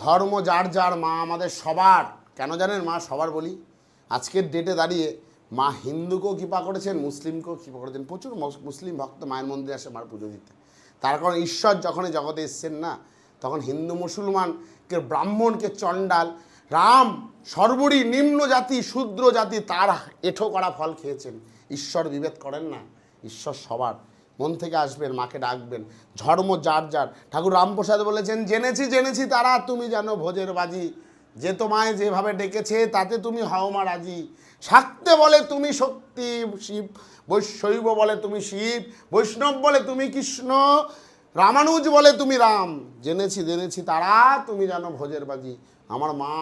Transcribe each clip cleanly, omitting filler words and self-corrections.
ধর্ম যার যার, মা আমাদের সবার। কেন জানেন মা সবার বলি? আজকের ডেটে দাঁড়িয়ে মা হিন্দুকেও কৃপা করেছেন, মুসলিমকেও কৃপা করেছেন। প্রচুর মুসলিম ভক্ত মায়ের মন্দিরে আসে মার পুজো দিতে। তার কারণ ঈশ্বর যখনই জগতে এসছেন না, তখন হিন্দু মুসলমানকে, ব্রাহ্মণকে চণ্ডাল, রাম সর্বরই নিম্ন জাতি শূদ্র জাতি তার এঁঠো করা ফল খেয়েছেন। ঈশ্বর বিভেদ করেন না, ঈশ্বর সবার। মন থেকে আসবেন, মাকে ডাকবেন, ধর্ম যার যার। ঠাকুর রামপ্রসাদ বলেছেন, জেনেছি জেনেছি তারা তুমি জানো ভোজের বাজি, যে তোমায় যেভাবে ডেকেছে তাতে তুমি হও মা রাজি। শাক্তে বলে তুমি শক্তি শিব, শৈব বলে তুমি শিব, বৈষ্ণব বলে তুমি কৃষ্ণ, রামানুজ বলে তুমি রাম। জেনেছি জেনেছি তারা তুমি জানো ভোজের বাজি। আমার মা,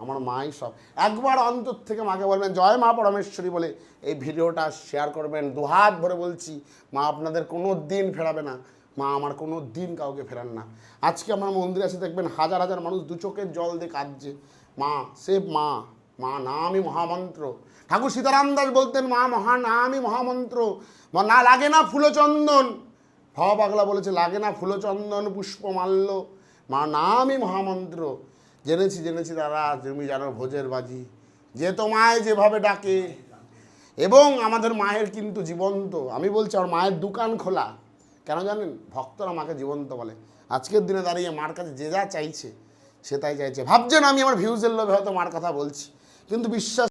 আমার মাই সব। একবার অন্তর থেকে মাকে বলবেন জয় মা পরমেশ্বরী বলে এই ভিডিওটা শেয়ার করবেন। দুহাত ভরে বলছি, মা আপনাদের কোনো দিন ফেরাবে না, মা আমার কোনো দিন কাউকে ফেরান না। আজকে আমার মন্দিরে এসে দেখবেন হাজার হাজার মানুষ দু চোখের জল দিয়ে কাঁদছে। মা সে মা, মা নামই মহামন্ত্র। ঠাকুর সীতারাম দাস বলতেন মা মহানামই মহামন্ত্র। মা না লাগে না ফুলচন্দন, ভাবা পাগলা বলেছে লাগে না ফুলচন্দন পুষ্পমাল্য, মা নামই মহামন্ত্র। জেনেছি জেনেছি তারা তুমি জানো ভোজের বাজি, যে তোমায় যেভাবে ডাকে। এবং আমাদের মায়ের কিন্তু জীবন্ত, আমি বলছি আমার মায়ের দোকান খোলা। কেন জানেন? ভক্তরা মাকে জীবন্ত বলে। আজকের দিনে দাঁড়িয়ে মার কাছে যে যা চাইছে সে তাই চাইছে। ভাবছেন আমি আমার ভিউজের লোভে হয়তো মার কথা বলছি, কিন্তু বিশ্বাস